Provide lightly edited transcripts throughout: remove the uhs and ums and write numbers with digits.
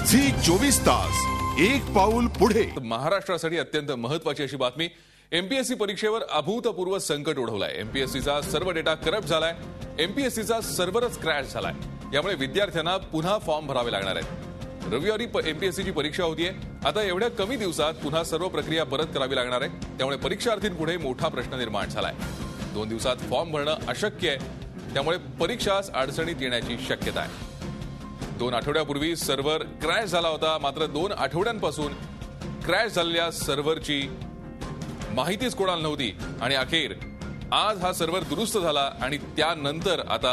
Zee 24 तास एक पाऊल पुढे। महाराष्ट्रासाठी अत्यंत महत्त्वाची अशी बातमी, एमपीएससी परीक्षेवर अभूतपूर्व संकट ओढवलाय। एमपीएससीचा सर्व डेटा करप्ट झालाय, एमपीएससीचा सर्व्हरच क्रॅश झालाय। यामुळे विद्यार्थ्यांना पुन्हा फॉर्म भरावे लागणार आहेत। रविवारी एमपीएससीची परीक्षा होतीये, आता एवढ्या कमी दिवसात पुन्हा सर्व प्रक्रिया परत करावी लागणार आहे। त्यामुळे परीक्षार्थींपुढे मोठा प्रश्न निर्माण झालाय। 2 दिवसात फॉर्म भरणं अशक्य आहे, त्यामुळे परीक्षाच अडचणीत येण्याची शक्यता आहे। 2 आठवड्यापूर्वी सर्व्हर क्रॅश झाला होता, मात्र 2 आठवड्यांपासून क्रॅश झालेल्या सर्व्हरची माहितीच कोणाला नव्हती आणि अखेर आज हा सर्व्हर दुरुस्त झाला आणि त्यानंतर आता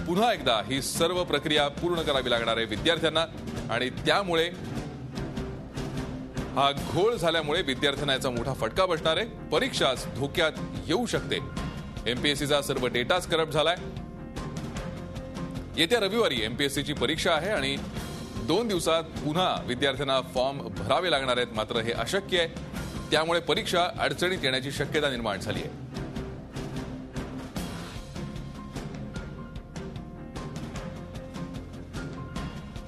पुन्हा एकदा ही सर्व प्रक्रिया पूर्ण करावी लागणार आहे विद्यार्थ्यांना आणि त्यामुळे हा घोळ झाल्यामुळे विद्यार्थ्यांना याचा मोठा फटका बसणार आहे। परीक्षाच धोक्यात येऊ शकते। एमपीएससीचा सर्व डेटाच करप्ट झालाय। येत्या रविवारी एमपीएससीची परीक्षा आहे आणि 2 दिवसात पुन्हा विद्यार्थ्यांना फॉर्म भरावे लागणार आहेत, मात्र हे अशक्य आहे। त्यामुळे परीक्षा अडचणीत येण्याची शक्यता निर्माण झाली आहे।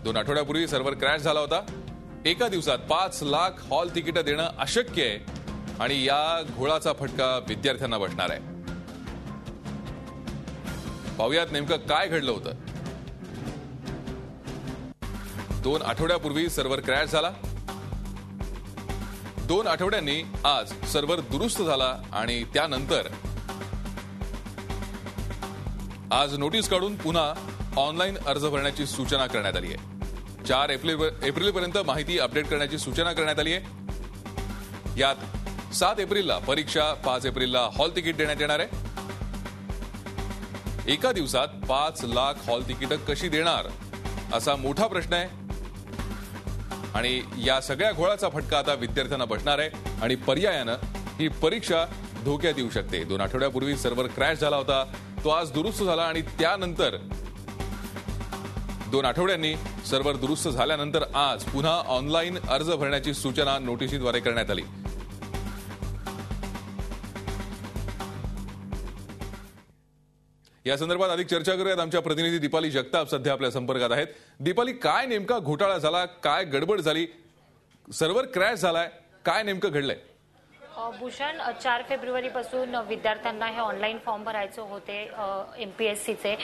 दोन आठवड्यापूर्वी सर्व्हर क्रॅश झाला होता। एका दिवसात 5 लाख हॉल तिकीट देणं अशक्य आहे आणि या घोळाचा फटका विद्यार्थ्यांना बसणार आहे। पाहुयात नेमकं काय घडलं होतं। 2 आठवड्यापूर्वी सर्व्हर क्रॅश झाला। 2 आठवड्यांनी आज सर्व्हर दुरुस्त झाला आणि त्यानंतर आज नोटीस काढून पुन्हा ऑनलाईन अर्ज भरण्याची सूचना करण्यात आली आहे। 4 एप्रिलपर्यंत माहिती अपडेट करण्याची सूचना करण्यात आली आहे। यात 7 एप्रिलला परीक्षा, 5 एप्रिलला हॉल तिकीट देण्यात येणार आहे। एका दिवसात 5 लाख हॉल तिकीट कशी देणार असा मोठा प्रश्न आहे आणि या सगळ्या घोळाचा फटका आता विद्यार्थ्यांना बसणार आहे आणि पर्यायानं ही परीक्षा धोक्यात येऊ शकते। 2 आठवड्यापूर्वी सर्व्हर क्रॅश झाला होता, तो आज दुरुस्त झाला आणि त्यानंतर 2 आठवड्यांनी सर्व्हर दुरुस्त झाल्यानंतर आज पुन्हा ऑनलाईन अर्ज भरण्याची सूचना नोटिसीद्वारे करण्यात आली। या संदर्भात अधिक चर्चा करूयात। आमच्या प्रतिनिधी दीपाली जगताप सध्या आपल्या संपर्कात आहेत। दीपाली, काय नेमका घोटाळा झाला, काय गडबड झाली, सर्व्हर क्रॅश झालाय, काय नेमकं घडलंय? भूषण, 4 फेब्रुवारीपासून विद्यार्थ्यांना हे ऑनलाईन फॉर्म भरायचे होते एमपीएससीचे।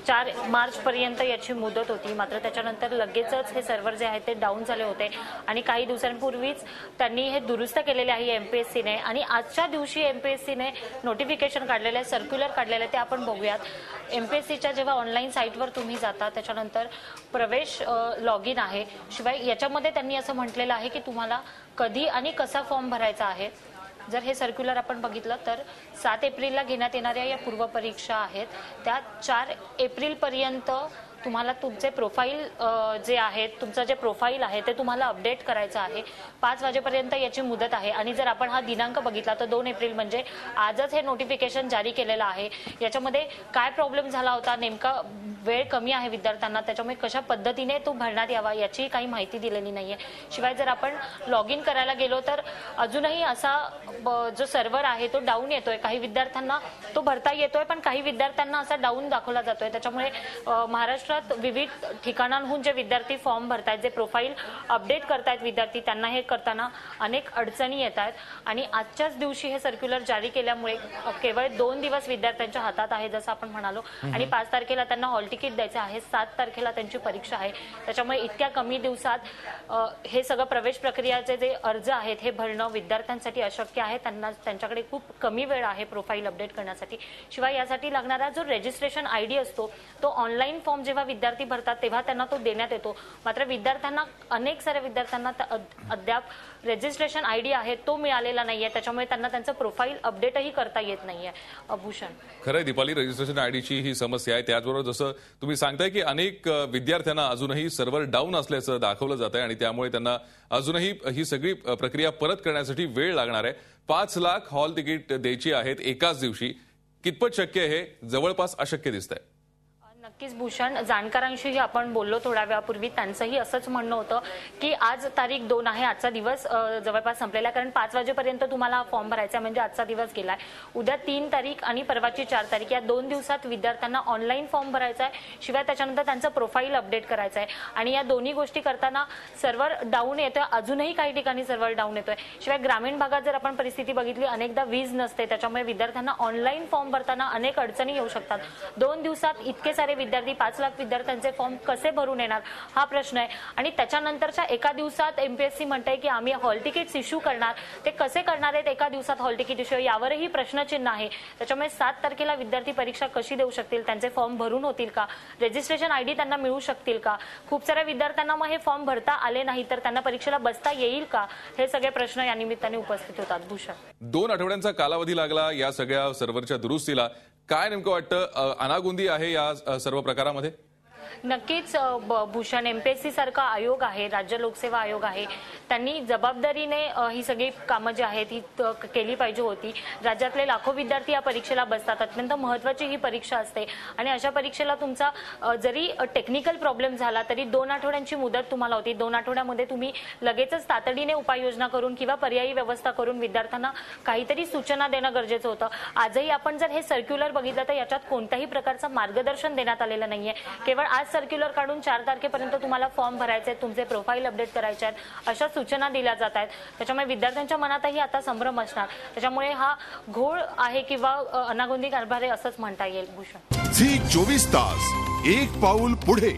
4 मार्चपर्यंत याची मुदत होती, मात्र त्याच्यानंतर लगेचच हे सर्व्हर जे आहे ते डाऊन झाले होते आणि काही दिवसांपूर्वीच त्यांनी हे दुरुस्त केलेले आहे एमपीएससीने आणि आजच्या दिवशी एमपीएससीने नोटिफिकेशन काढलेलं आहे, सर्क्युलर काढलेलं आहे, ते आपण बघूयात। एमपीएससीच्या जेव्हा ऑनलाईन साईटवर तुम्ही जाता त्याच्यानंतर प्रवेश लॉग इन आहे, शिवाय याच्यामध्ये त्यांनी असं म्हटलेलं आहे की तुम्हाला कधी आणि कसा फॉर्म भरायचा आहे। जर हे सर्क्युलर आपण बघितलं तर 7 एप्रिलला घेण्यात येणाऱ्या या पूर्व परीक्षा आहेत त्या 4 एप्रिलपर्यंत तुम्हाला तुमचे प्रोफाईल जे आहेत, तुमचं जे प्रोफाईल आहे ते तुम्हाला अपडेट करायचं आहे। 5 वाजेपर्यंत याची मुदत आहे आणि जर आपण हा दिनांक बघितला तर 2 एप्रिल म्हणजे आजच हे नोटिफिकेशन जारी केलेलं आहे। याच्यामध्ये काय प्रॉब्लेम झाला होता, नेमका वेळ कमी आहे विद्यार्थ्यांना, त्याच्यामुळे कशा पद्धतीने तो भरण्यात यावा याची काही माहिती दिलेली नाहीये। शिवाय जर आपण लॉग इन करायला गेलो तर अजूनही असा जो सर्व्हर आहे तो डाऊन येतोय। काही विद्यार्थ्यांना तो भरता येतोय पण काही विद्यार्थ्यांना असा डाऊन दाखवला जातोय। त्याच्यामुळे महाराष्ट्रात विविध ठिकाणांहून जे विद्यार्थी फॉर्म भरतायत, जे प्रोफाईल अपडेट करतायत विद्यार्थी, त्यांना हे करताना अनेक अडचणी येत आहेत आणि आजच्याच दिवशी हे सर्क्युलर जारी केल्यामुळे केवळ 2 दिवस विद्यार्थ्यांच्या हातात आहे जसं आपण म्हणालो आणि 5 तारखेला त्यांना हॉल तिकीट द्यायचं आहे, 7 तारखेला त्यांची परीक्षा आहे। त्याच्यामुळे इतक्या कमी दिवसात हे सगळं प्रवेश प्रक्रियाचे जे अर्ज आहेत हे भरणं विद्यार्थ्यांसाठी अशक्य आहे। त्यांच्याकडे खूप कमी वेळ आहे प्रोफाईल अपडेट करण्यासाठी। शिवाय यासाठी लागणारा जो रजिस्ट्रेशन आयडी असतो तो ऑनलाईन फॉर्म जेव्हा विद्यार्थी भरतात तेव्हा त्यांना तो देण्यात येतो, मात्र विद्यार्थ्यांना अनेक साऱ्या विद्यार्थ्यांना अद्याप रजिस्ट्रेशन आयडी आहे तो मिळालेला नाहीये। त्याच्यामुळे त्यांना त्यांचं प्रोफाईल अपडेटही करता येत नाहीये। भूषण, खरंय दीपाली, रजिस्ट्रेशन आयडीची ही समस्या आहे। त्याचबरोबर जसं तुम्ही सांगताय की अनेक विद्यार्थ्यांना अजूनही सर्व्हर डाऊन असल्याचं दाखवलं जात आहे आणि त्यामुळे त्यांना अजूनही ही सगळी प्रक्रिया परत करण्यासाठी वेळ लागणार आहे। 5 लाख हॉल तिकीट द्यायची आहेत एकाच दिवशी, कितपत शक्य आहे? जवळपास अशक्य दिसतंय। नक्कीच भूषण, जाणकारांशीही आपण बोललो थोड्या वेळापूर्वी. त्यांचंही असंच म्हणणं होतं की आज तारीख 2 आहे, आजचा दिवस जवळपास संपलेला आहे, कारण 5 वाजेपर्यंत तुम्हाला फॉर्म भरायचा म्हणजे आजचा दिवस गेलाय. उद्या 3 तारीख आणि परवाची 4 तारीख या 2 दिवसात विद्यार्थ्यांना ऑनलाईन फॉर्म भरायचा आहे. शिवाय त्याच्यानंतर त्यांचं प्रोफाईल अपडेट करायचं आहे आणि या दोन्ही गोष्टी करताना सर्व्हर डाऊन येतोय, अजूनही काही ठिकाणी सर्व्हर डाऊन येतोय. शिवाय ग्रामीण भागात जर आपण परिस्थिती बघितली, अनेकदा वीज नसते, त्याच्यामुळे विद्यार्थ्यांना ऑनलाईन फॉर्म भरताना अनेक अडचणी येऊ शकतात. 2 दिवसात इतके सारे विद्यार्थी, 5 लाख विद्यार्थ्यांचे फॉर्म कसे भरून येणार हा प्रश्न आहे. आणि त्याच्यानंतरच्या एका दिवसात एमपीएससी म्हणते की आम्ही हॉल तिकीट्स इश्यू करणार, ते कसे करणार आहेत एका दिवसात हॉल तिकीट इश्यू, यावरही प्रश्नचिन्ह आहे. त्याच्यामुळे 7 तारखेला विद्यार्थी परीक्षा कशी देऊ शकतील, त्यांचे फॉर्म भरून होतील का, रजिस्ट्रेशन आयडी त्यांना मिळू शकतील का, खूप साऱ्या विद्यार्थ्यांना मग हे फॉर्म भरता आले नाही तर त्यांना परीक्षेला बसता येईल का, हे सगळे प्रश्न या निमित्ताने उपस्थित होतात. भूषण, 2 आठवड्यांचा कालावधी लागला या सगळ्या सर्व्हरच्या दुरुस्तीला. काय नेमकं वाटतं, अनागोंदी आहे या सर्व प्रकारामध्ये? नक्कीच भूषण, एमपीएससी सारखा आयोग आहे, राज्य लोकसेवा आयोग आहे, त्यांनी जबाबदारीने ही सगळी कामं जी आहेत ही केली पाहिजे होती. राज्यातले लाखो विद्यार्थी या परीक्षेला बसतात, अत्यंत महत्त्वाची ही परीक्षा असते आणि अशा परीक्षेला तुमचा जरी टेक्निकल प्रॉब्लेम झाला तरी 2 आठवड्यांची मुदत तुम्हाला होती. 2 आठवड्यामध्ये तुम्ही लगेचच तातडीने उपाययोजना करून किंवा पर्यायी व्यवस्था करून विद्यार्थ्यांना काहीतरी सूचना देणं गरजेचं होतं. आजही आपण जर हे सर्क्युलर बघितलं तर याच्यात कोणत्याही प्रकारचं मार्गदर्शन देण्यात आलेलं नाहीये. केवळ आज सर्क्युलर काढून 4 तारखेपर्यंत तुम्हाला फॉर्म भरायचे आहेत, तुमचे प्रोफाईल अपडेट करायचे आहेत, अशा सूचना दिल्या जात आहेत. त्याच्यामुळे विद्यार्थ्यांच्या मनातही आता संभ्रम असणार. त्याच्यामुळे हा घोळ आहे किंवा अनागोंदी कारभार आहे असंच म्हणता येईल. भूषण, झी 24 तास, एक पाऊल पुढे.